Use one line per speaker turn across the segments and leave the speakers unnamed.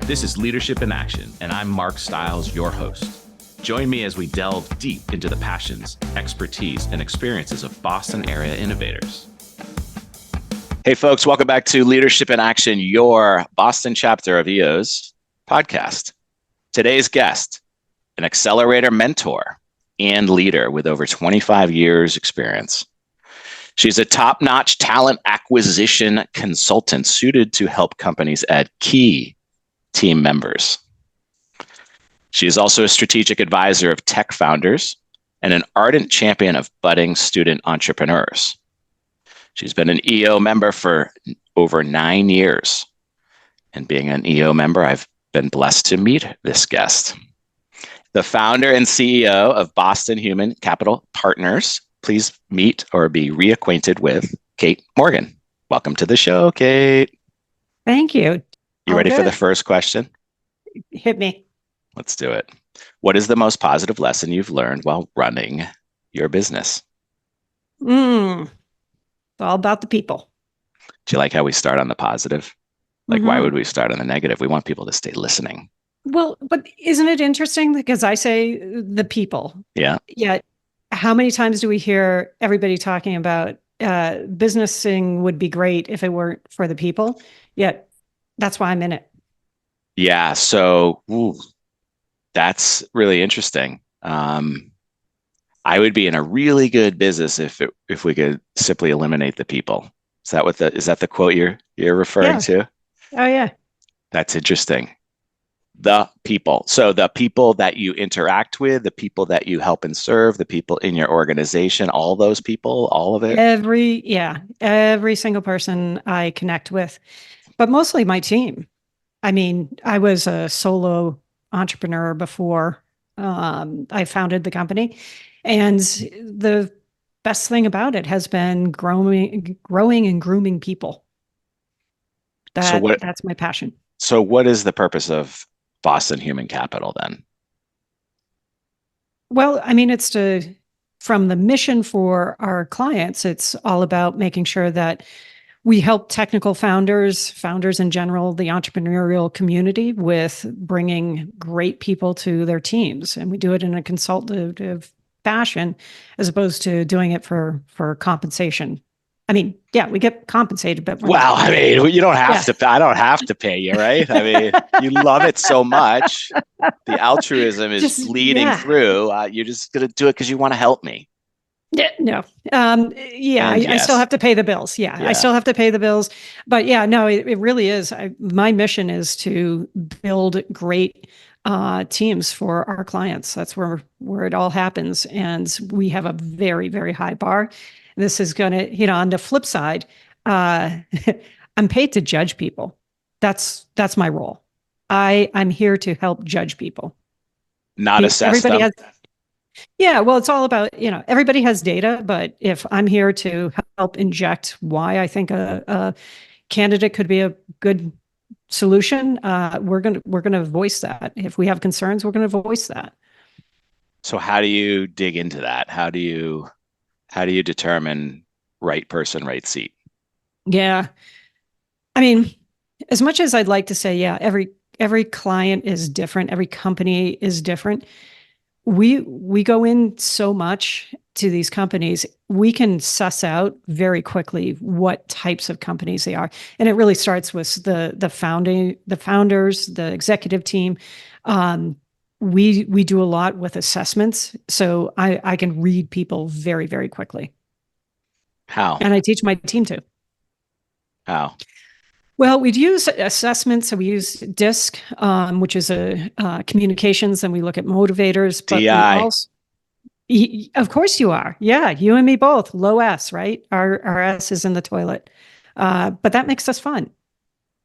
This is Leadership in Action, and I'm Mark Stiles, your host. Join me as we delve deep into the passions, expertise, and experiences of Boston area innovators. Hey, folks, welcome back to Leadership in Action, your Boston chapter of EO's podcast. Today's guest, an accelerator mentor and leader with over 25 years experience. She's a top-notch talent acquisition consultant suited to help companies add key team members. She is also a strategic advisor of tech founders and an ardent champion of budding student entrepreneurs. She's been an EO member for over 9 years. And being an EO member, I've been blessed to meet this guest. The founder and CEO of Boston Human Capital Partners. Please meet or be reacquainted with Kate Morgan. Welcome to the show, Kate.
Thank you.
You ready for the first question?
Hit me.
Let's do it. What is the most positive lesson you've learned while running your business?
It's all about the people.
Do you like how we start on the positive? Why would we start on the negative? We want people to stay listening.
Well, but isn't it interesting? Because I say the people.
Yeah.
Yet, how many times do we hear everybody talking about businessing would be great if it weren't for the people? Yet, that's why I'm in it.
Yeah. So that's really interesting. I would be in a really good business if we could simply eliminate the people. Is that the quote you're referring to?
Oh yeah.
That's interesting. The people. So the people that you interact with, the people that you help and serve, the people in your organization, all those people, all of it.
Every single person I connect with, but mostly my team. I mean, I was a solo entrepreneur before I founded the company. And the best thing about it has been growing and grooming people. That's my passion.
So what is the purpose of Boston Human Capital then?
Well, I mean, from the mission for our clients, it's all about making sure that we help technical founders in general, the entrepreneurial community, with bringing great people to their teams. And we do it in a consultative fashion as opposed to doing it for compensation. I mean, yeah, we get compensated, but
you don't have to. I don't have to pay you, right? I mean, you love it so much. The altruism is just leading through. You're just going to do it because you want to help me.
Yeah, no. I still have to pay the bills. Yeah, I still have to pay the bills. But yeah, no, it really is. My mission is to build great teams for our clients. That's where it all happens. And we have a very, very high bar. This is going to, on the flip side, I'm paid to judge people. That's my role. I'm here to help judge people.
Not assess them.
Well, it's all about, everybody has data, but if I'm here to help inject why I think a candidate could be a good solution, we're going to voice that. If we have concerns, we're going to voice that.
So how do you dig into that? How do you determine right person, right seat?
Yeah. I mean, as much as I'd like to say, every client is different. Every company is different. We go in so much to these companies, we can suss out very quickly what types of companies they are. And it really starts with the founders, the executive team. We do a lot with assessments. So I can read people very, very quickly.
How?
And I teach my team to.
How?
Well, we'd use assessments. So we use DISC, which is a communications, and we look at motivators. But
DI.
Of course you are. Yeah, you and me both. Low S, right? Our S is in the toilet. But that makes us fun.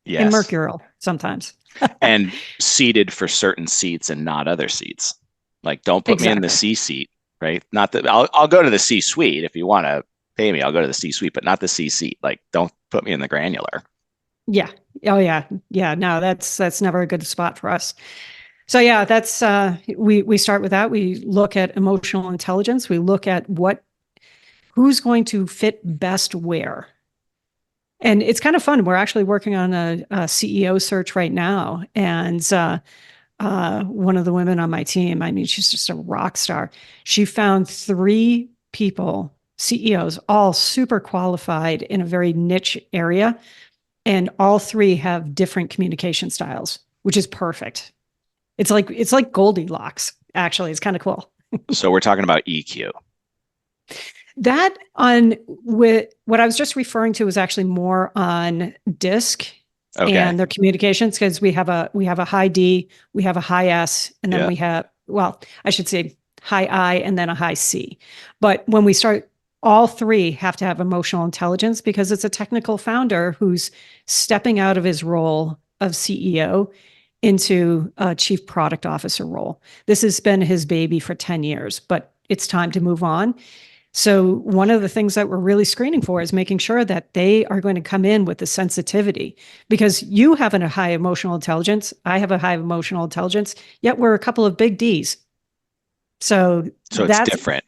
Yes.
And mercurial sometimes.
And seated for certain seats and not other seats. Like, don't put me in the C seat, right? Not that I'll go to the C suite if you want to pay me. I'll go to the C suite, but not the C seat. Like, don't put me in the granular.
Yeah. Oh yeah. Yeah. No, that's never a good spot for us. So yeah, that's we start with that. We look at emotional intelligence. We look at who's going to fit best where. And it's kind of fun. We're actually working on a CEO search right now. And one of the women on my team, I mean, she's just a rock star. She found three people, CEOs, all super qualified in a very niche area. And all three have different communication styles, which is perfect. It's like Goldilocks, actually. It's kind of cool.
So we're talking about EQ.
That on with what I was just referring to was actually more on DISC
Okay.
and their communications because we have a high D, we have a high S, and then
Yeah.
we have, well, I should say high I and then a high C. But when we start, all three have to have emotional intelligence because it's a technical founder who's stepping out of his role of CEO into a chief product officer role. This has been his baby for 10 years, but it's time to move on. So one of the things that we're really screening for is making sure that they are going to come in with the sensitivity because you have a high emotional intelligence. I have a high emotional intelligence, yet we're a couple of big D's. So
So it's
that's
different.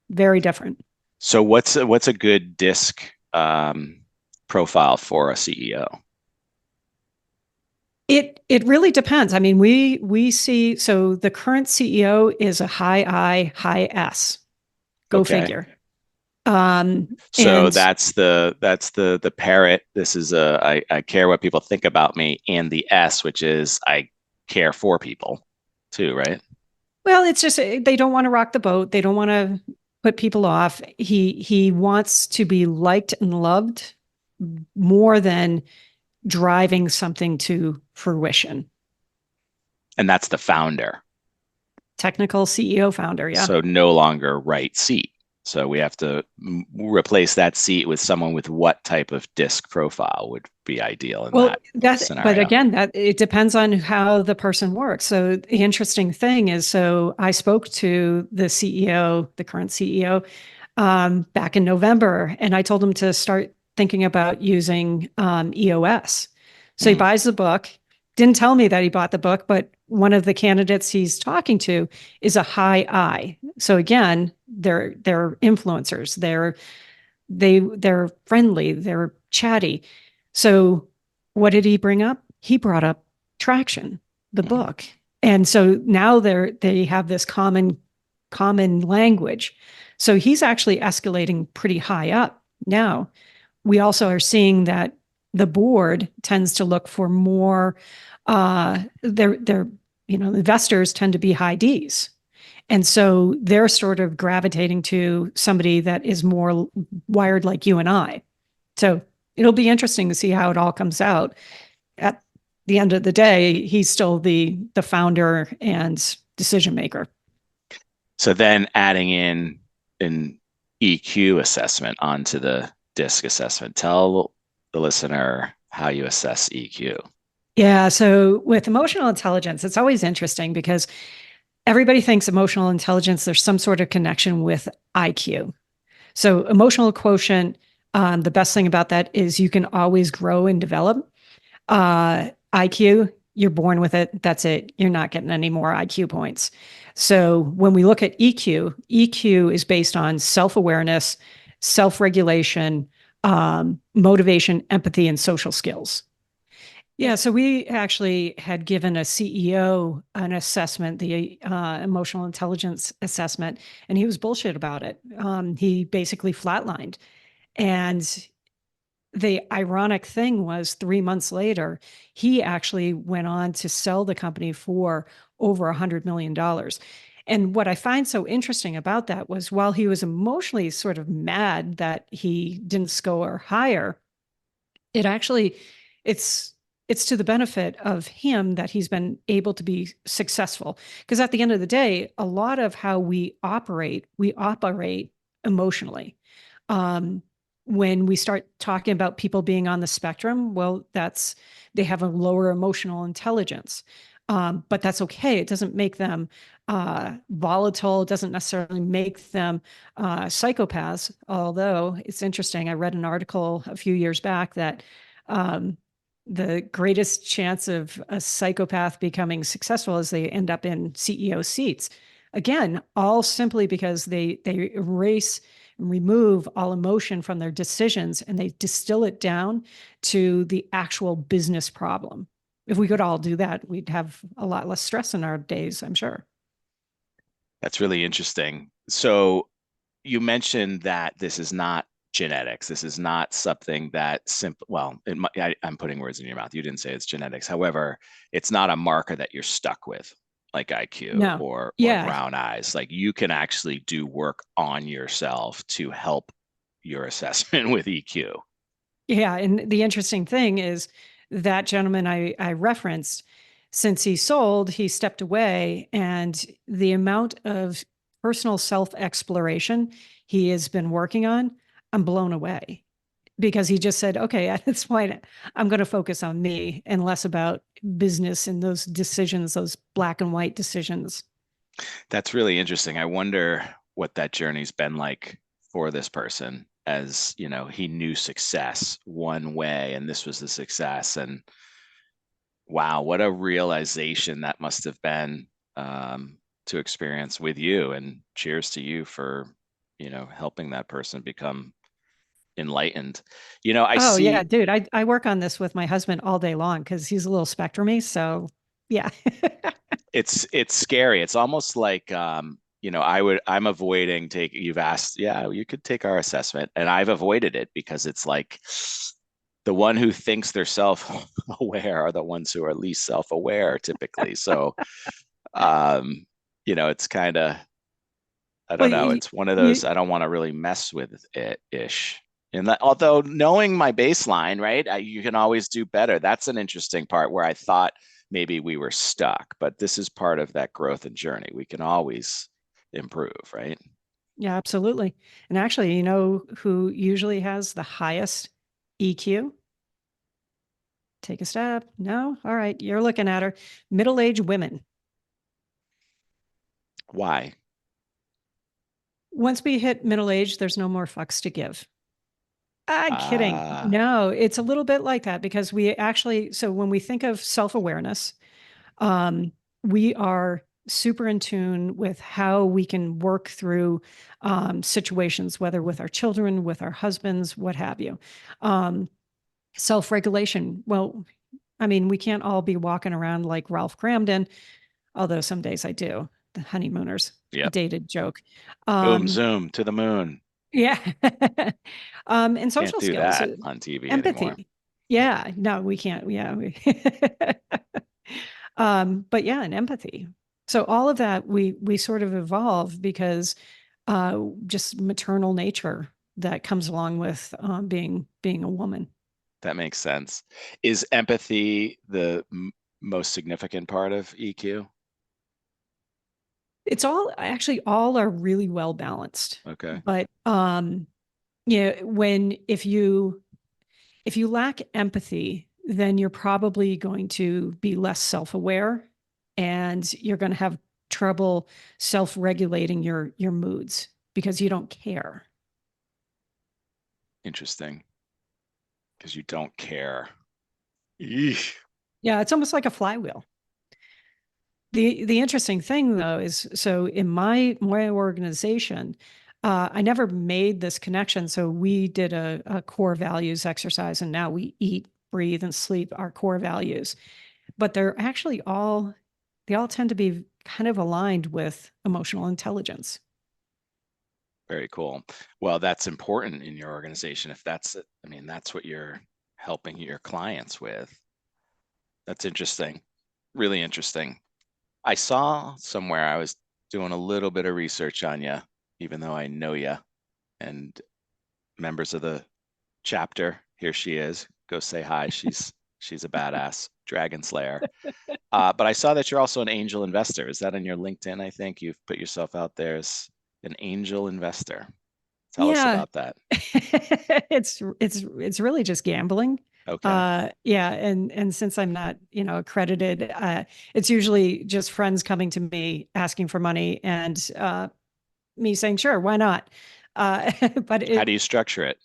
very different.
So what's a good disc profile for a CEO?
It really depends. I mean, we see so the current CEO is a high I, high S. Go
Okay.
figure.
So
And
that's the parrot. This is I care what people think about me, and the S, which is I care for people too, right?
well, it's just they don't want to rock the boat. They don't want to put people off. He wants to be liked and loved more than driving something to fruition.
And that's the founder.
Technical CEO founder, yeah.
So no longer right seat. So we have to replace that seat with someone with what type of disc profile would be ideal in
Well,
that
but
scenario.
again, that it depends on how the person works. So the interesting thing is, so I spoke to the CEO, the current CEO, back in November, and I told him to start thinking about using EOS. So he
Mm.
buys the book. Didn't tell me that he bought the book, but one of the candidates he's talking to is a high I. So again, they're influencers. They're friendly. They're chatty. So what did he bring up? He brought up Traction, the
Mm.
book. And so now they have this common language. So he's actually escalating pretty high up. Now, we also are seeing that the board tends to look for more they're investors tend to be high Ds. And so they're sort of gravitating to somebody that is more wired like you and I. So it'll be interesting to see how it all comes out. At the end of the day, he's still the founder and decision maker.
So then adding in an EQ assessment onto the disc assessment. Tell the listener how you assess EQ.
Yeah. So with emotional intelligence, it's always interesting because everybody thinks emotional intelligence, there's some sort of connection with IQ. So emotional quotient, the best thing about that is you can always grow and develop. IQ, you're born with it. That's it. You're not getting any more IQ points. So when we look at EQ, EQ is based on self-awareness, self-regulation, motivation, empathy, and social skills. Yeah, so we actually had given a CEO an assessment, the emotional intelligence assessment, and he was bullshit about it. He basically flatlined. And the ironic thing was 3 months later, he actually went on to sell the company for over $100 million. And what I find so interesting about that was while he was emotionally sort of mad that he didn't score higher, it actually it's it's to the benefit of him that he's been able to be successful because at the end of the day a lot of how we operate emotionally. um, when we start talking about people being on the spectrum, well, that's they have a lower emotional intelligence. But that's okay. It doesn't make them volatile. It doesn't necessarily make them psychopaths. Although it's interesting, I read an article a few years back that um, the greatest chance of a psychopath becoming successful is they end up in CEO seats. Again, all simply because they erase and remove all emotion from their decisions, and they distill it down to the actual business problem. If we could all do that, we'd have a lot less stress in our days, I'm sure.
That's really interesting. So you mentioned that this is not genetics. This is not something that simple. Well, I'm putting words in your mouth. You didn't say it's genetics. However, it's not a marker that you're stuck with, like IQ
No.
or
Yeah.
brown eyes. Like you can actually do work on yourself to help your assessment with EQ.
Yeah. And the interesting thing is that gentleman I referenced, since he sold, he stepped away, and the amount of personal self exploration he has been working on, I'm blown away because he just said, okay, at this point, I'm going to focus on me and less about business and those decisions, those black and white decisions.
That's really interesting. I wonder what that journey's been like for this person, as you know, he knew success one way and this was the success. And wow, what a realization that must have been, to experience with you. And cheers to you for, helping that person become enlightened. I
Oh yeah,
see
dude, I work on this with my husband all day long because he's a little spectrumy. So yeah.
it's scary. It's almost like, I'm avoiding take you've asked, yeah, you could take our assessment, and I've avoided it because it's like the one who thinks they're self-aware are the ones who are least self-aware typically. So it's kind of, I
Well,
don't know, it's one of those,
you
I don't want to really mess with it ish. And that, although knowing my baseline, right, you can always do better. That's an interesting part where I thought maybe we were stuck, but this is part of that growth and journey. We can always improve, right?
Yeah, absolutely. And actually, you know who usually has the highest EQ? Take a step. No? All right. You're looking at her. Middle-aged women.
Why?
Once we hit middle age, there's no more fucks to give. I'm kidding.
Ah,
No, it's a little bit like that because we actually, so when we think of self-awareness, um, we are super in tune with how we can work through situations, whether with our children, with our husbands, what have you. Um, Self-regulation. Well, I mean, we can't all be walking around like Ralph Cramden, although some days I do. The honeymooners, a
yep.
dated joke.
Boom,
Um,
zoom to the moon.
yeah. And
Can't
social
do
skills,
that on TV anymore.
empathy. Yeah, no, we can't. Yeah. But yeah, and empathy. So all of that we sort of evolve because just maternal nature that comes along with being a woman.
That makes sense. Is empathy the most significant part of EQ?
It's all actually all are really well balanced.
Okay.
But yeah, when if you lack empathy, then you're probably going to be less self-aware and you're going to have trouble self-regulating your moods because you don't care.
Interesting. Because you don't care. Eesh.
Yeah, it's almost like a flywheel. The interesting thing though is so in my organization, I never made this connection. So we did a core values exercise, and now we eat, breathe, and sleep our core values. But they're actually all they all tend to be kind of aligned with emotional intelligence.
Very cool. Well, that's important in your organization. If that's what you're helping your clients with. That's interesting. Really interesting. I saw somewhere, I was doing a little bit of research on you, even though I know you, and members of the chapter. Here she is. Go say hi. She's a badass dragon slayer. But I saw that you're also an angel investor. Is that on your LinkedIn? I think you've put yourself out there as an angel investor. Tell us
Yeah.
about that.
It's really just gambling.
Okay.
Yeah, and since I'm not, accredited, it's usually just friends coming to me asking for money and me saying, sure, why not? But
How do you structure it?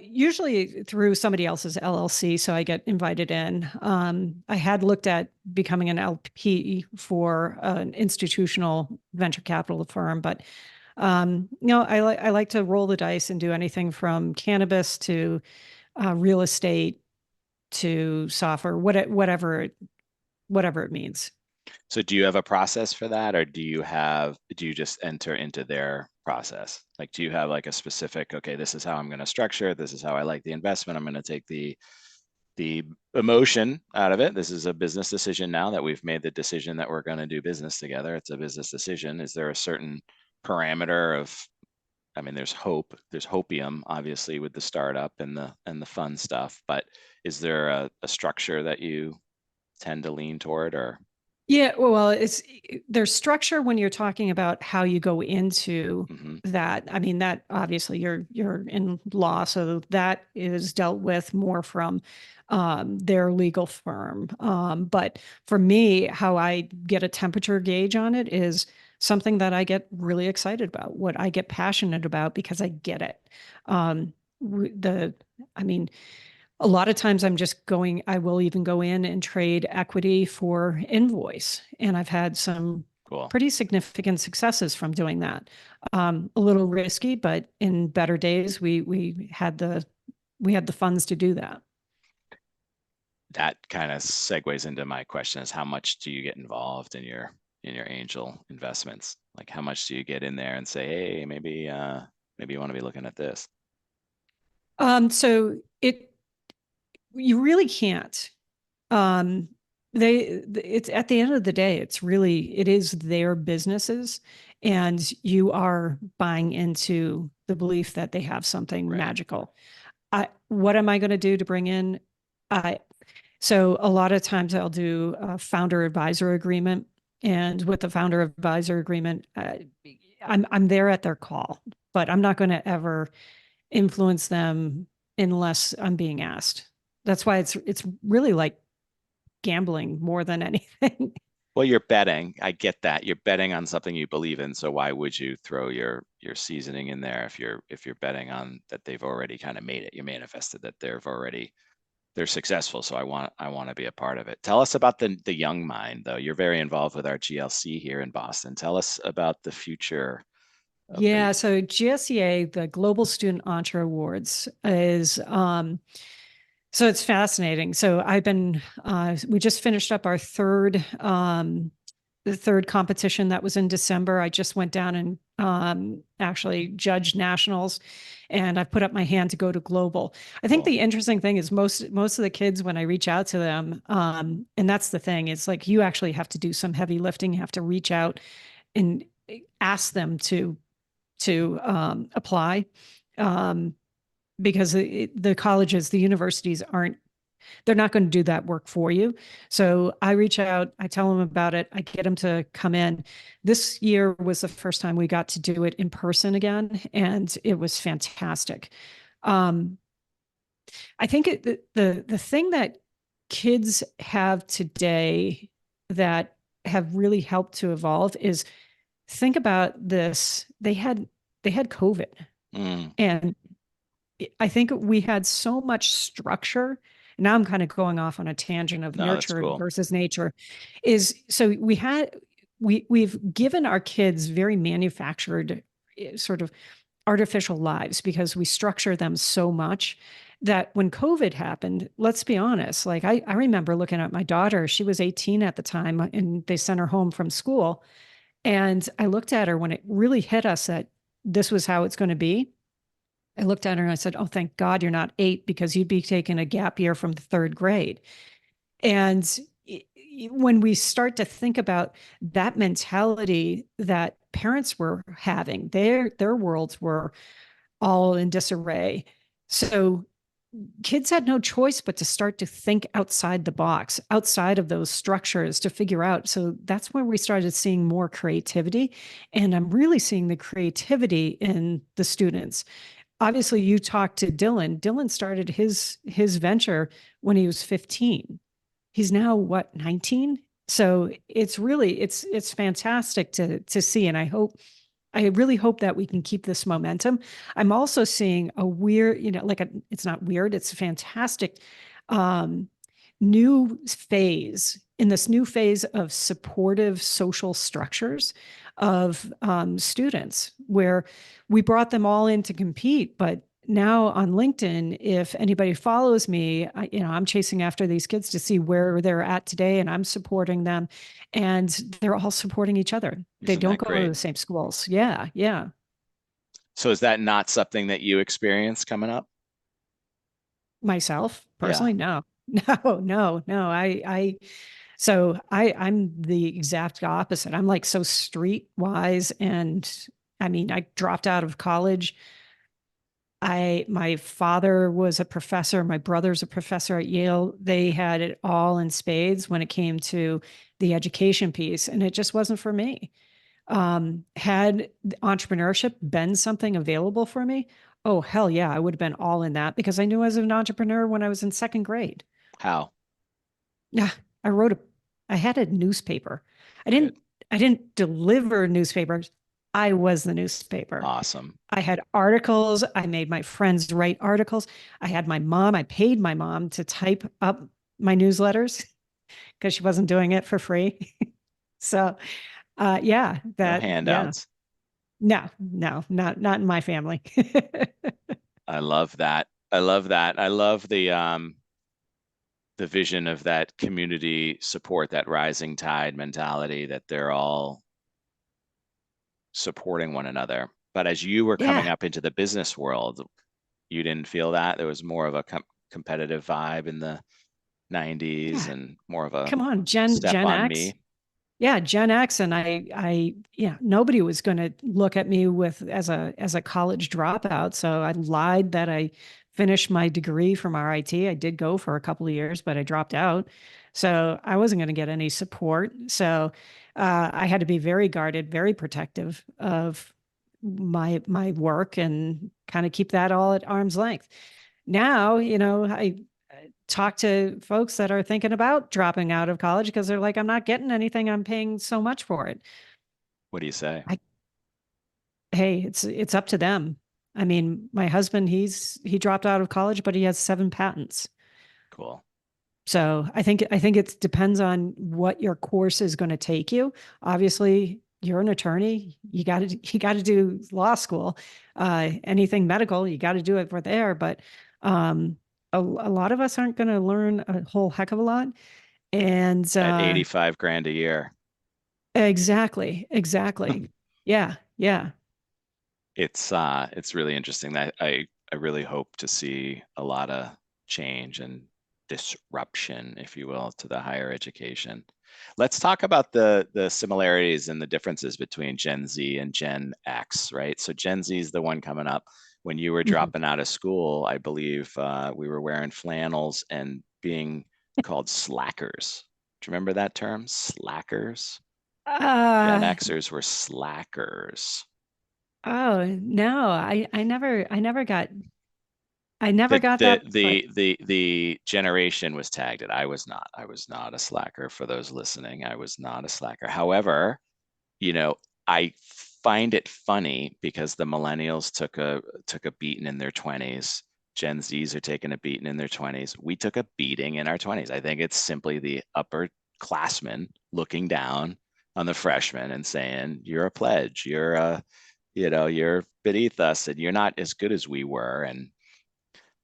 usually through somebody else's LLC, so I get invited in. I had looked at becoming an LP for an institutional venture capital firm, but I like to roll the dice and do anything from cannabis to real estate to software, whatever it means.
So do you have a process for that, or do you just enter into their process? Like, do you have like a specific, okay, this is how I'm going to structure, this is how I like the investment, I'm going to take the emotion out of it. This is a business decision now that we've made the decision that we're going to do business together. It's a business decision. Is there a certain parameter of, I mean, there's hopium, obviously, with the startup and the fun stuff, but is there a structure that you tend to lean toward, or?
Yeah, well, there's structure when you're talking about how you go into
Mhm.
that. I mean, that obviously you're in law, so that is dealt with more from their legal firm. But for me, how I get a temperature gauge on it is something that I get really excited about, what I get passionate about because I get it. Um, the, I mean, a lot of times I will even go in and trade equity for invoice. And I've had some
Cool.
pretty significant successes from doing that. A little risky, but in better days, we had the funds to do that.
That kind of segues into my question is how much do you get involved in your angel investments? Like how much do you get in there and say, hey, maybe you want to be looking at this?
So you really can't. Um, it's at the end of the day, it is their businesses, and you are buying into the belief that they have something
Right.
magical. What am I going to do to bring in? I So a lot of times I'll do a founder advisor agreement, and with the founder advisor agreement, I'm there at their call, but I'm not going to ever influence them unless I'm being asked. That's why it's really like gambling more than anything.
Well, you're betting. I get that. You're betting on something you believe in. So why would you throw your seasoning in there if you're betting on that they've already kind of made it? You manifested that they're successful. So I want to be a part of it. Tell us about the young mind though. You're very involved with our GLC here in Boston. Tell us about the future of the
Yeah, so GSEA, the Global Student Entre Awards, is so it's fascinating. So we just finished up our the third competition that was in December. I just went down and actually judged nationals, and I put up my hand to go to global. I think
cool.
the interesting thing is most of the kids when I reach out to them, and that's the thing, it's like you actually have to do some heavy lifting. You have to reach out and ask them to apply. Um, because the colleges, the universities they're not going to do that work for you. So I reach out, I tell them about it, I get them to come in. This year was the first time we got to do it in person again, and it was fantastic. Um, I think the thing that kids have today that have really helped to evolve is think about this. They had COVID,
Mm,
and I think we had so much structure. Now I'm kind of going off on a tangent of
no, that's
nurture
cool.
versus nature. Is so we've given our kids very manufactured sort of artificial lives because we structure them so much that when COVID happened, let's be honest, like I remember looking at my daughter, she was 18 at the time, and they sent her home from school. And I looked at her when it really hit us that this was how it's going to be. I looked at her and I said, "Oh, thank God you're not 8 because you'd be taking a gap year from the third grade." And when we start to think about that mentality that parents were having, their worlds were all in disarray. So kids had no choice but to start to think outside the box, outside of those structures to figure out. So that's when we started seeing more creativity. And I'm really seeing the creativity in the students. Obviously, you talked to Dylan. Dylan started his venture when he was 15. He's now what, 19? So it's fantastic to see. And I really hope that we can keep this momentum. I'm also seeing a weird, it's not weird, it's fantastic. Um, in this new phase of supportive social structures of students, where we brought them all in to compete. But now on LinkedIn, if anybody follows me, I'm chasing after these kids to see where they're at today, and I'm supporting them, and they're all supporting each other. They
Isn't
don't
that
go to
great?
the same schools. Yeah, yeah.
So is that not something that you experience coming up?
Myself
Yeah.
personally, no, no. I'm the exact opposite. I'm like so streetwise, and I mean, I dropped out of college. My father was a professor, my brother's a professor at Yale. They had it all in spades when it came to the education piece, and it just wasn't for me. Had entrepreneurship been something available for me? Oh, hell yeah, I would have been all in that, because I knew I was an entrepreneur when I was in second grade.
How?
Yeah, I wrote a, I had a newspaper. I
Good.
didn't, I didn't deliver newspapers. I was the newspaper.
Awesome.
I had articles. I made my friends write articles. I paid my mom to type up my newsletters because she wasn't doing it for free. So,
No
yeah.
handouts.
No, no, not in my family.
I love that. I love that. I love the vision of that community support, that rising tide mentality, that they're all supporting one another. But as you were coming
Yeah,
up into the business world, you didn't feel that there was more of a competitive vibe in the 90s
yeah.
and more of a
Come on,
step
Gen
on
X.
me.
Yeah, Gen X, and yeah, nobody was going to look at me with as a college dropout. So I lied that I finished my degree from RIT. I did go for a couple of years, but I dropped out. So I wasn't going to get any support. So I had to be very guarded, very protective of my work, and kind of keep that all at arm's length. Now, I talk to folks that are thinking about dropping out of college because they're like, I'm not getting anything. I'm paying so much for it.
What do you say?
I, hey, it's up to them. I mean, my husband, he dropped out of college, but he has 7 patents.
Cool.
So I think it depends on what your course is going to take you. Obviously, you're an attorney. You got to do law school. Anything medical, you got to do it for there. But a lot of us aren't going to learn a whole heck of a lot. And
At 85 grand a year.
exactly. Yeah, yeah,
It's really interesting that I really hope to see a lot of change and disruption, if you will, to the higher education. Let's talk about the similarities and the differences between Gen Z and Gen X, right? So Gen Z is the one coming up. When you were
mhm.
dropping out of school, I believe we were wearing flannels and being called slackers. Do you remember that term? Slackers? Gen
Uh,
Xers were slackers.
oh no, I never
the
got
the
that part.
the generation was tagged it. I was not. I was not a slacker. For those listening, I was not a slacker. However, you know, I find it funny because the millennials took a beating in their 20s. Gen Zs are taking a beating in their 20s. We took a beating in our 20s. I think it's simply the upperclassmen looking down on the freshmen and saying, "You're a pledge. You're beneath us, and you're not as good as we were." And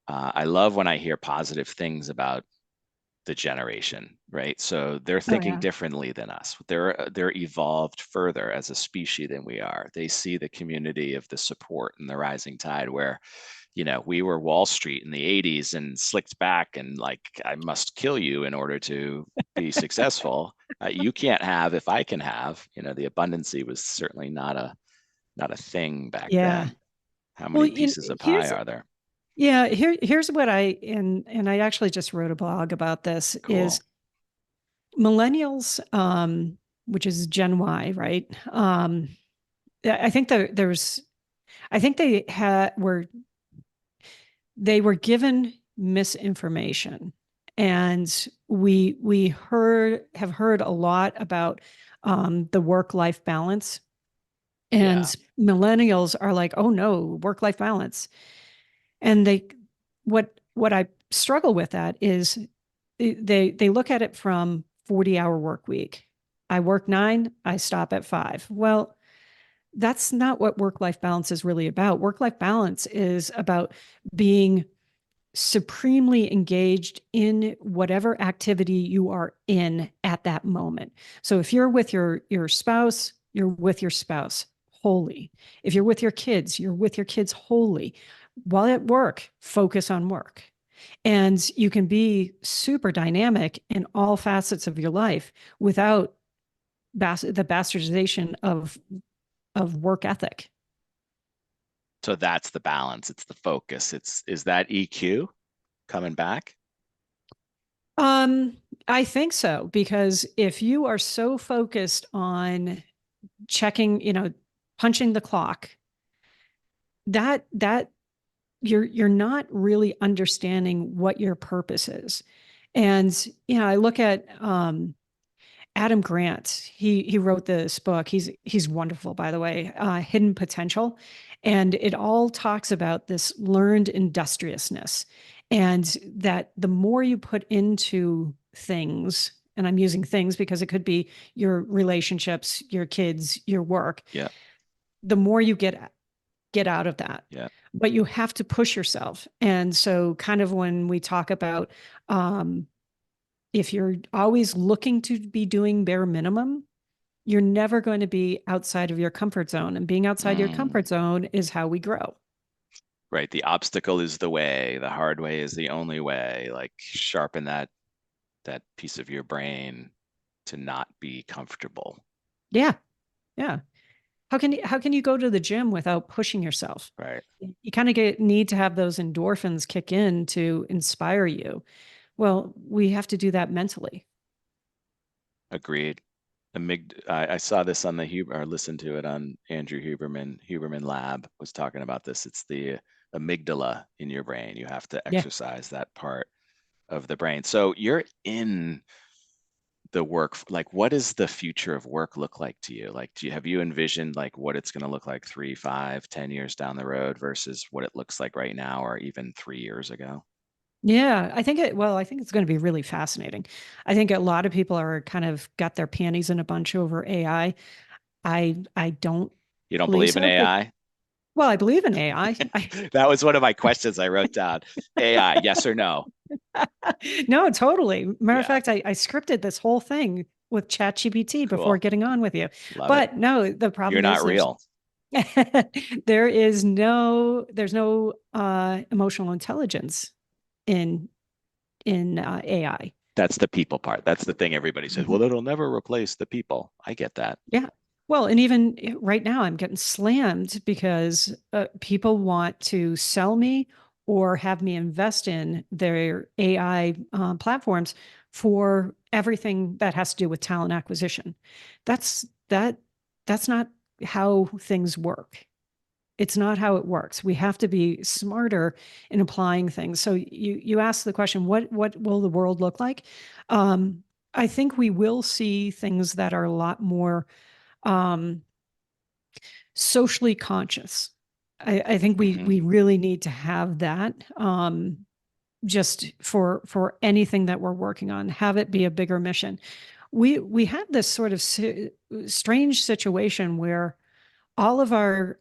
I love when I hear positive things about the generation, right? So they're
Oh
thinking
yeah.
differently than us. They're evolved further as a species than we are. They see the community of the support and the rising tide where, we were Wall Street in the 80s and slicked back and like I must kill you in order to be successful. You can't have if I can have. The abundancy was certainly not a thing back
Yeah.
then. How
Well,
many pieces of pie
here's
are there?
here's what and I actually just wrote a blog about this, is
Cool.
millennials, which is Gen Y, right? I think I think they were given misinformation, and we have heard a lot about the work life balance, and
Yeah.
millennials are like, oh no, work life balance. And what I struggle with that is they look at it from 40-hour work week. I work 9, I stop at 5. Well, that's not what work-life balance is really about. Work-life balance is about being supremely engaged in whatever activity you are in at that moment. So if you're with your spouse, you're with your spouse wholly. If you're with your kids, you're with your kids wholly. While at work, focus on work. And you can be super dynamic in all facets of your life without the bastardization of work ethic.
So that's the balance. It's the focus. Is that EQ coming back?
Um, I think so, because if you are so focused on checking, punching the clock, that you're not really understanding what your purpose is. And I look at Adam Grant. He wrote this book. He's wonderful, by the way, Hidden Potential, and it all talks about this learned industriousness, and that the more you put into things, and I'm using things because it could be your relationships, your kids, your work,
Yeah.
the more you get out of that.
Yeah.
But you have to push yourself. And so, kind of when we talk about um, if you're always looking to be doing bare minimum, you're never going to be outside of your comfort zone. And being outside your
Mm,
comfort zone is how we grow.
right. The obstacle is the way. The hard way is the only way. Like sharpen that piece of your brain to not be comfortable.
Yeah. Yeah. How can you go to the gym without pushing yourself?
Right.
You kind of need to have those endorphins kick in to inspire you. Well, we have to do that mentally.
Agreed. I saw this on the Huber, or listened to it on Andrew Huberman Lab was talking about this. It's the amygdala in your brain. You have to
Yeah.
exercise that part of the brain. So you're in the work, like what does the future of work look like to you? Like, have you envisioned like what it's going to look like 3, 5, 10 years down the road versus what it looks like right now, or even 3 years ago?
Yeah, I think it's going to be really fascinating. I think a lot of people are kind of got their panties in a bunch over AI. I don't
You don't
believe
believe in
so. But,
AI?
well, I believe in AI.
That was one of my questions I wrote down. AI, yes or no?
No, totally. Matter of
Yeah,
fact, I scripted this whole thing with ChatGPT before
cool.
getting on with you.
Love it.
But no, the
You're
problem is
not real.
there's no emotional intelligence in AI.
That's the people part. That's the thing everybody says, well, it'll never replace the people. I get that.
Yeah. Well, and even right now, I'm getting slammed because people want to sell me or have me invest in their AI platforms for everything that has to do with talent acquisition. That's that. That's not how things work. It's not how it works. We have to be smarter in applying things. So you ask the question, what will the world look like? I think we will see things that are a lot more um, socially conscious. I think we
Hmm.
we really need to have that just for anything that we're working on. Have it be a bigger mission. We have this sort of strange situation where all of our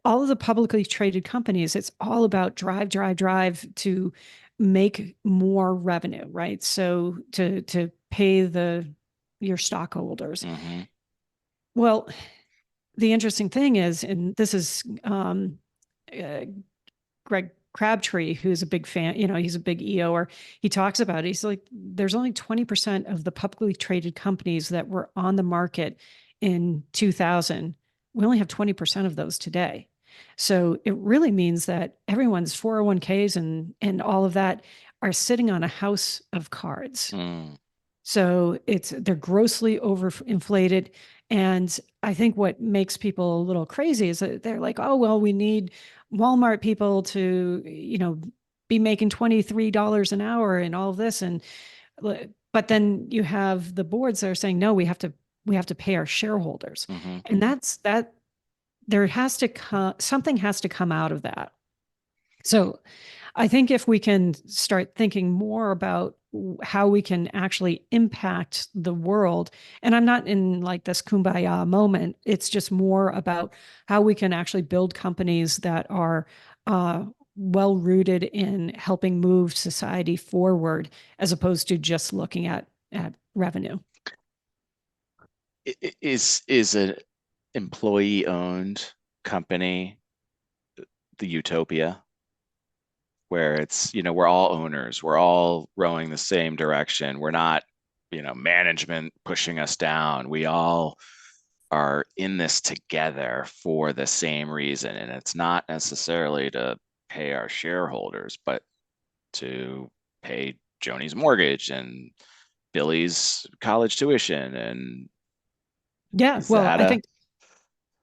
all of the publicly traded companies, it's all about drive, drive, drive to make more revenue, right? So to pay your stockholders.
Hmm.
Well, the interesting thing is, and this is uh, Greg Crabtree, who's a big fan, he's a big EOer. He talks about it. He's like, there's only 20% of the publicly traded companies that were on the market in 2000. We only have 20% of those today. So it really means that everyone's 401ks and all of that are sitting on a house of cards.
Mm.
So they're grossly overinflated. And I think what makes people a little crazy is that they're like, oh, well, we need Walmart people to, be making $23 an hour and all of this. But then you have the boards that are saying, no, we have to pay our shareholders.
Hmm.
And that there has to come, something has to come out of that. So I think if we can start thinking more about how we can actually impact the world, and I'm not in like this kumbaya moment, it's just more about how we can actually build companies that are well rooted in helping move society forward as opposed to just looking at revenue.
Is an employee owned company the utopia where it's, we're all owners, we're all rowing the same direction. We're not, management pushing us down. We all are in this together for the same reason. And it's not necessarily to pay our shareholders, but to pay Joni's mortgage and Billy's college tuition. And
Yeah,
is
well,
that
I
a
think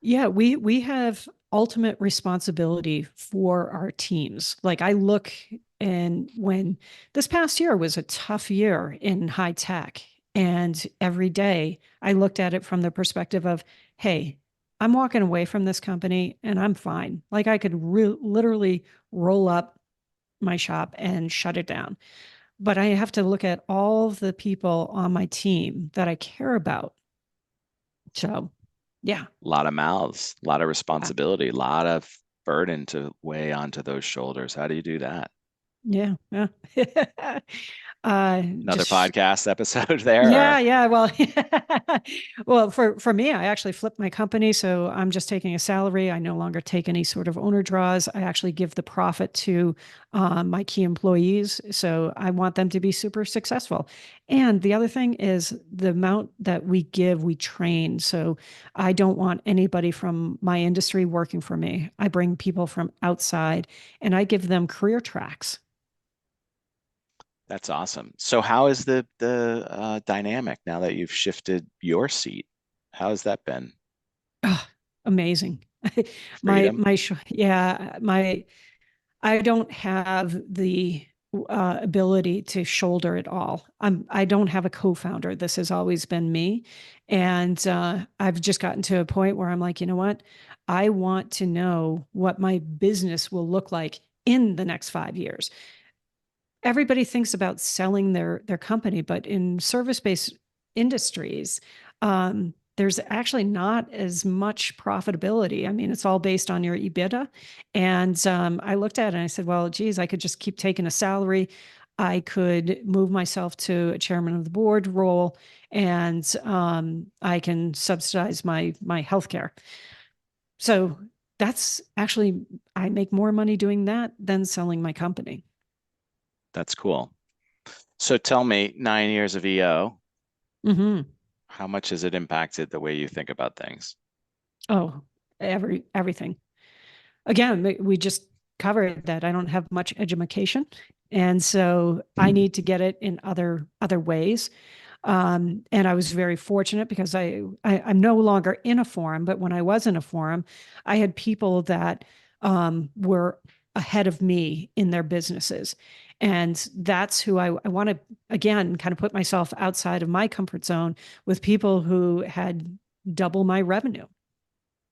yeah, we have ultimate responsibility for our teams. Like I look and when this past year was a tough year in high tech, and every day I looked at it from the perspective of, hey, I'm walking away from this company and I'm fine. Like I could literally roll up my shop and shut it down. But I have to look at all the people on my team that I care about. So, yeah.
lot of mouths, a lot of responsibility, a lot of burden to weigh onto those shoulders? How do you do that?
Yeah, yeah.
Another
Just
podcast episode there,
yeah,
or
yeah. Well, well, for me, I actually flipped my company, so I'm just taking a salary. I no longer take any sort of owner draws. I actually give the profit to my key employees, so I want them to be super successful. And the other thing is the amount that we give, we train. So I don't want anybody from my industry working for me. I bring people from outside, and I give them career tracks.
that's awesome. So how is the dynamic now that you've shifted your seat? How has that been?
Oh, amazing.
Freedom?
Yeah, I don't have the ability to shoulder it all. I don't have a co-founder. This has always been me. And I've just gotten to a point where I'm like, you know what? I want to know what my business will look like in the next 5 years. Everybody thinks about selling their company, but in service-based industries, there's actually not as much profitability. I mean, it's all based on your EBITDA. And I looked at it and I said, well, geez, I could just keep taking a salary. I could move myself to a chairman of the board role, and I can subsidize my healthcare. So that's actually I make more money doing that than selling my company.
That's cool. So tell me, 9 years of EO,
Hmm.
how much has it impacted the way you think about things?
Oh, everything. Again, we just covered that I don't have much education, and so I need to get it in other ways. And I was very fortunate because I'm no longer in a forum, but when I was in a forum, I had people that were ahead of me in their businesses. And that's who I want to, again, kind of put myself outside of my comfort zone with people who had double my revenue.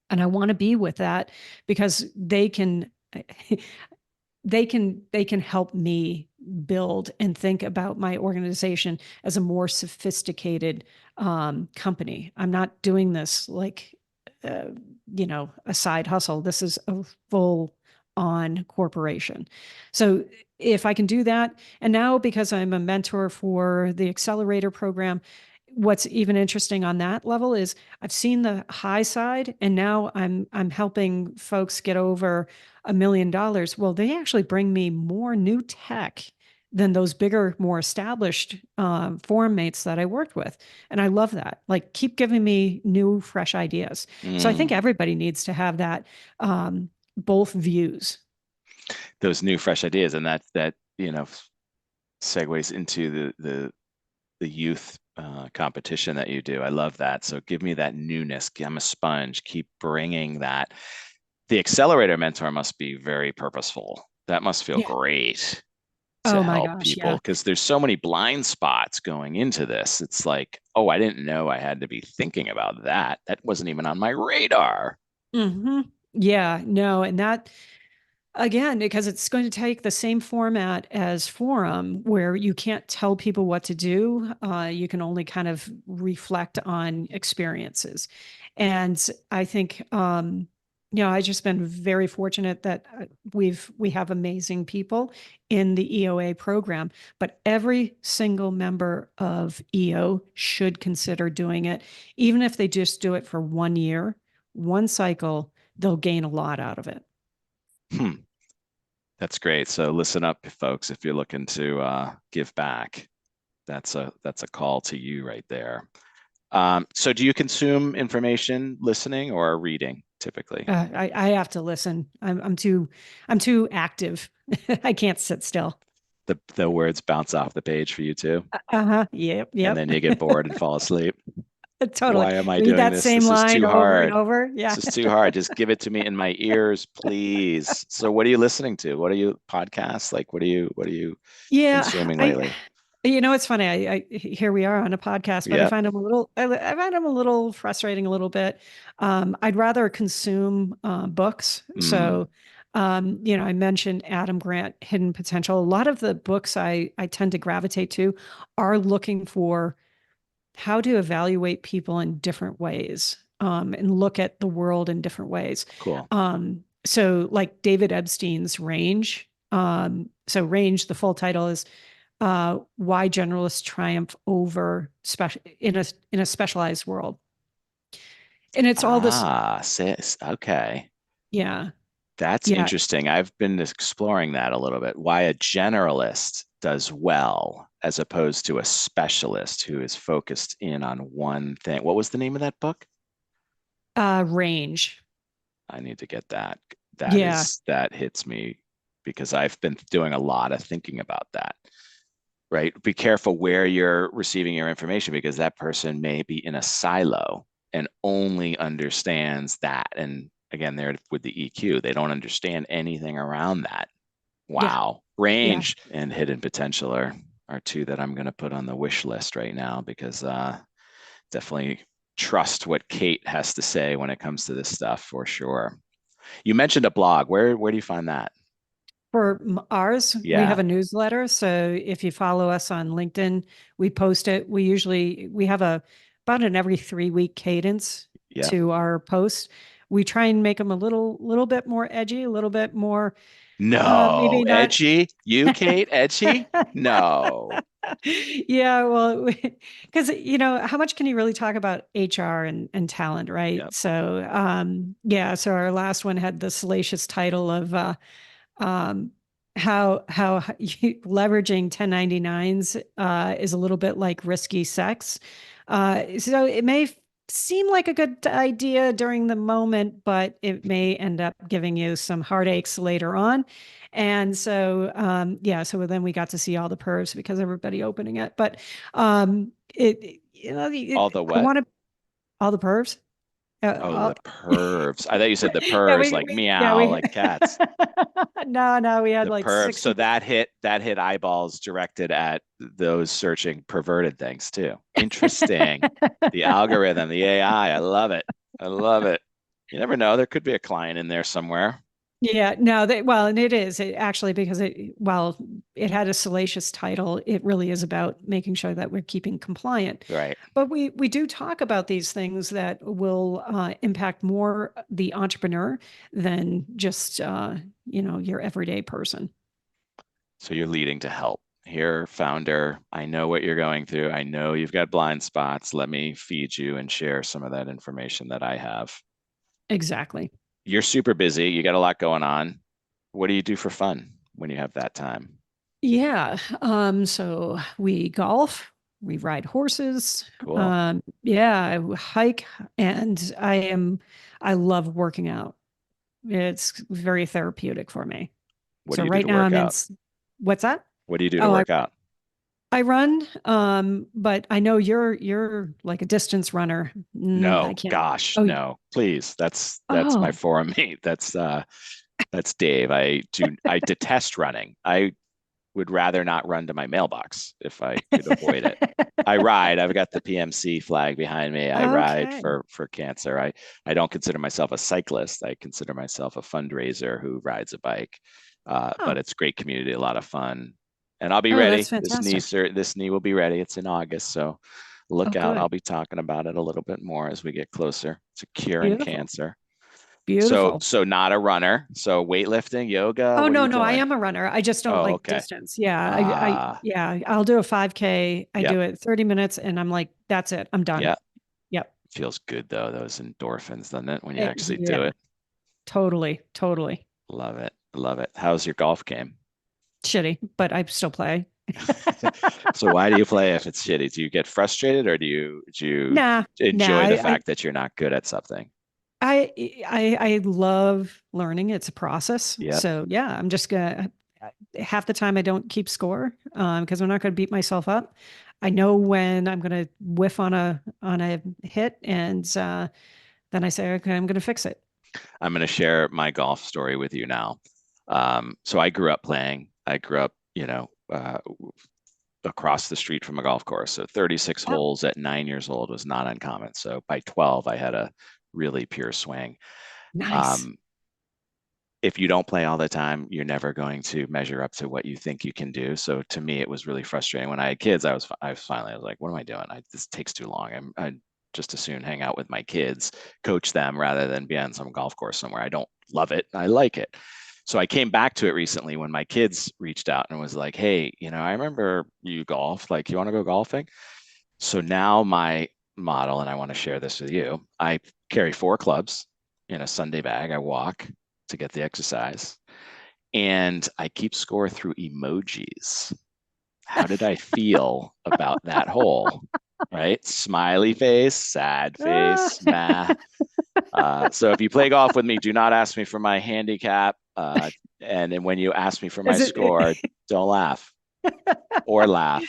And I want to be with that because they can help me build and think about my organization as a more sophisticated company. I'm not doing this like uh, a side hustle. This is a full on corporation. So if I can do that, and now because I'm a mentor for the accelerator program, what's even interesting on that level is I've seen the high side, and now I'm helping folks get over $1 million. Well, they actually bring me more new tech than those bigger, more established forum mates that I worked with. And I love that. Like, keep giving me new, fresh ideas. So I think
Mm,
everybody needs to have that both views.
those new, fresh ideas, and that segues into the youth competition that you do. I love that. So give me that newness. I'm a sponge. Keep bringing that. The accelerator mentor must be very purposeful. That must feel
Yeah.
great to
Oh my
help
gosh.
people
Yeah.
because there's so many blind spots going into this. It's like, oh, I didn't know I had to be thinking about that. That wasn't even on my radar.
Hmm. Yeah. No. And Again, because it's going to take the same format as forum where you can't tell people what to do. You can only kind of reflect on experiences. And I think, I just been very fortunate that we have amazing people in the EOA program, but every single member of EO should consider doing it. Even if they just do it for 1 year, one cycle, they'll gain a lot out of it.
Hmm. That's great. So listen up, folks, if you're looking to give back. That's a call to you right there. So do you consume information listening or reading typically?
I have to listen. I'm too active. I can't sit still.
The words bounce off the page for you too,
Uh-huh. Yep.
and
Yep.
then you get bored and fall asleep.
Totally.
Why am I
Read
doing
that
this?
same
This is
line
too
over and
hard.
over.
This
Yeah.
is too hard. Just give it to me in my ears, please. So what are you listening to? What are you podcasts? Like what are you
Yeah.
consuming lately?
It's funny. Here we are on a podcast, but
Yep.
I find them a little frustrating a little bit. I'd rather consume books.
Mm,
So, I mentioned Adam Grant, Hidden Potential. A lot of the books I tend to gravitate to are looking for how to evaluate people in different ways, and look at the world in different ways.
cool.
So like David Epstein's Range. So Range, the full title is Why Generalists Triumph Over Special in a Specialized World. And it's all this,
Sis. Okay.
yeah,
That's
yeah,
interesting. I've been exploring that a little bit. Why a generalist does well as opposed to a specialist who is focused in on one thing. What was the name of that book?
Range.
I need to get that.
Yeah,
That hits me because I've been doing a lot of thinking about that. Right? Be careful where you're receiving your information because that person may be in a silo and only understands that. And again, there with the EQ, they don't understand anything around that.
yeah,
Wow.
yeah.
Range and hidden potential are two that I'm going to put on the wish list right now because definitely trust what Kate has to say when it comes to this stuff for sure. You mentioned a blog. Where do you find that?
For ours, we have
Yeah.
a newsletter. So if you follow us on LinkedIn, we post it. We have a about an every 3 week cadence
Yep.
to our posts. We try and make them a little bit more edgy, a little bit more
No,
maybe not.
edgy. You, Kate, edgy? No.
Yeah, well, because how much can you really talk about HR and talent, right?
Yep.
So yeah, so our last one had the salacious title of um, how leveraging 1099s is a little bit like risky sex. So it may seem like a good idea during the moment, but it may end up giving you some heartaches later on. And so, yeah, so then we got to see all the pervs because everybody opening it. But
All the
I
what?
want to all the pervs.
Oh, the pervs. I thought you said the
Yeah,
purrs, like
yeah,
meow, like cats.
no, we had
The
like
pervs. So
60.
that hit eyeballs directed at those searching perverted things too. Interesting. The algorithm, the AI. I love it. I love it. You never know. There could be a client in there somewhere.
Yeah, no, well, and it is actually because while it had a salacious title, it really is about making sure that we're keeping compliant.
Right.
But we do talk about these things that will impact more the entrepreneur than just your everyday person.
So you're leading to help. Here, founder, I know what you're going through. I know you've got blind spots. Let me feed you and share some of that information that I have.
Exactly.
You're super busy. You got a lot going on. What do you do for fun when you have that time?
Yeah. So we golf, we ride horses.
Cool.
Yeah, I hike, and I love working out. It's very therapeutic for me.
What do
So
you do
right
to
now
work
I'm in,
out?
what's that?
What do you do to
Oh,
work out?
I run, but I know you're like a distance runner. I
No,
can't.
gosh,
Oh,
no. Please. That's my
oh,
forum mate. That's Dave. I detest running. I would rather not run to my mailbox if I could avoid it. I ride. I've got the PMC flag behind me. I ride
Okay.
for cancer. I don't consider myself a cyclist. I consider myself a fundraiser who rides a bike. But
Oh,
it's great community, a lot of fun, and I'll be
oh, that's
ready.
fantastic.
This knee will be ready. It's in August, so
Oh,
look out.
good.
I'll be talking about it a little bit more as we get closer to curing
Beautiful.
cancer. So
Beautiful.
so not a runner. So weightlifting, yoga.
Oh,
What are
no,
you
no, I
doing?
am a runner. I just don't
Oh,
like
okay.
distance. Yeah.
Ah,
Yeah, I'll do a 5K. I
yep,
do it 30 minutes and I'm like, that's it. I'm done.
yep.
Yep.
Feels good though, those endorphins, doesn't it, when you actually do
Yeah,
it?
totally, totally.
Love it. Love it. How's your golf game?
Shitty, but I still play.
So why do you play if it's shitty? Do you get frustrated or do you
Nah, nah.
enjoy the fact that you're not good at something?
I love learning. It's a process.
Yep.
So yeah, I'm just gonna half the time I don't keep score because I'm not gonna beat myself up. I know when I'm gonna whiff on a hit, and then I say, okay, I'm gonna fix it.
I'm going to share my golf story with you now. So I grew up playing. I grew up, across the street from a golf course. So 36
Oh,
holes at 9 years old was not uncommon. So by 12, I had a really pure swing.
nice.
Um, if you don't play all the time, you're never going to measure up to what you think you can do. So to me, it was really frustrating. When I had kids, I was like, what am I doing? This takes too long. I just as soon hang out with my kids, coach them rather than be on some golf course somewhere. I don't love it. I like it. So I came back to it recently when my kids reached out and was like, hey, I remember you golf. Like, you want to go golfing? So now my model, and I want to share this with you, I carry 4 clubs in a Sunday bag. I walk to get the exercise, and I keep score through emojis. How did I feel about that hole? Right? Smiley face, sad
Ah,
face, meh. So if you play golf with me, do not ask me for my handicap. And then when you ask me for my
is
score,
it?
don't laugh or laugh.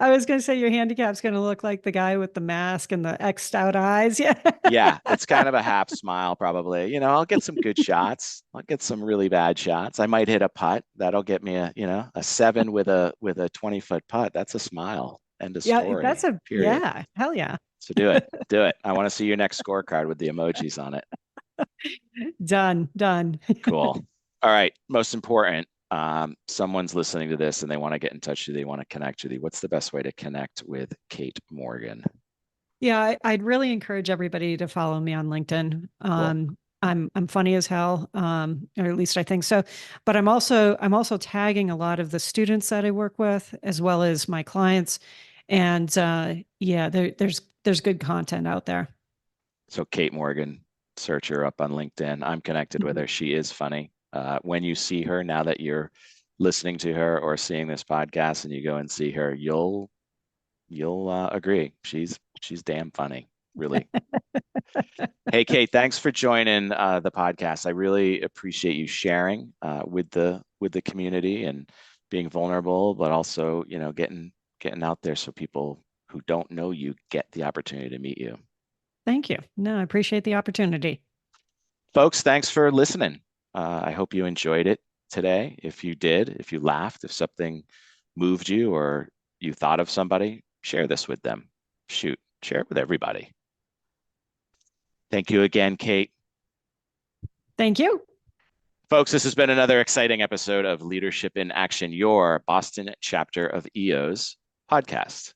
I was gonna say your handicap's gonna look like the guy with the mask and the X'd out eyes. Yeah.
Yeah, it's kind of a half smile, probably. I'll get some good shots. I'll get some really bad shots. I might hit a putt. That'll get me a 7 with a 20-foot putt. That's a smile. End of
Yeah,
story. Period.
yeah, hell yeah.
So do it. Do it. I want to see your next scorecard with the emojis on it.
Done, done.
Cool. All right. Most important, someone's listening to this and they want to get in touch with you. They want to connect with you. What's the best way to connect with Kate Morgan?
Yeah, I'd really encourage everybody to follow me on LinkedIn.
Cool.
I'm funny as hell, or at least I think so. But I'm also tagging a lot of the students that I work with, as well as my clients. And yeah, there's good content out there.
So Kate Morgan, search her up on LinkedIn. I'm connected with
Mhm.
her. She is funny. When you see her, now that you're listening to her or seeing this podcast and you go and see her, you'll agree. She's damn funny, really. Hey, Kate, thanks for joining the podcast. I really appreciate you sharing with the community and being vulnerable, but also getting out there so people who don't know you get the opportunity to meet you.
Thank you. No, I appreciate the opportunity.
Folks, thanks for listening. I hope you enjoyed it today. If you did, if you laughed, if something moved you or you thought of somebody, share this with them. Shoot, share it with everybody. Thank you again, Kate.
Thank you.
Folks, this has been another exciting episode of Leadership in Action, your Boston chapter of EO's podcast.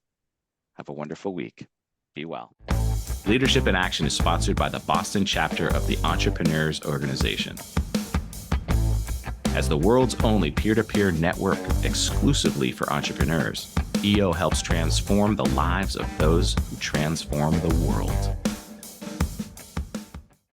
Have a wonderful week. Be well.
Leadership in Action is sponsored by the Boston chapter of the Entrepreneurs Organization. As the world's only peer-to-peer network exclusively for entrepreneurs, EO helps transform the lives of those who transform the world.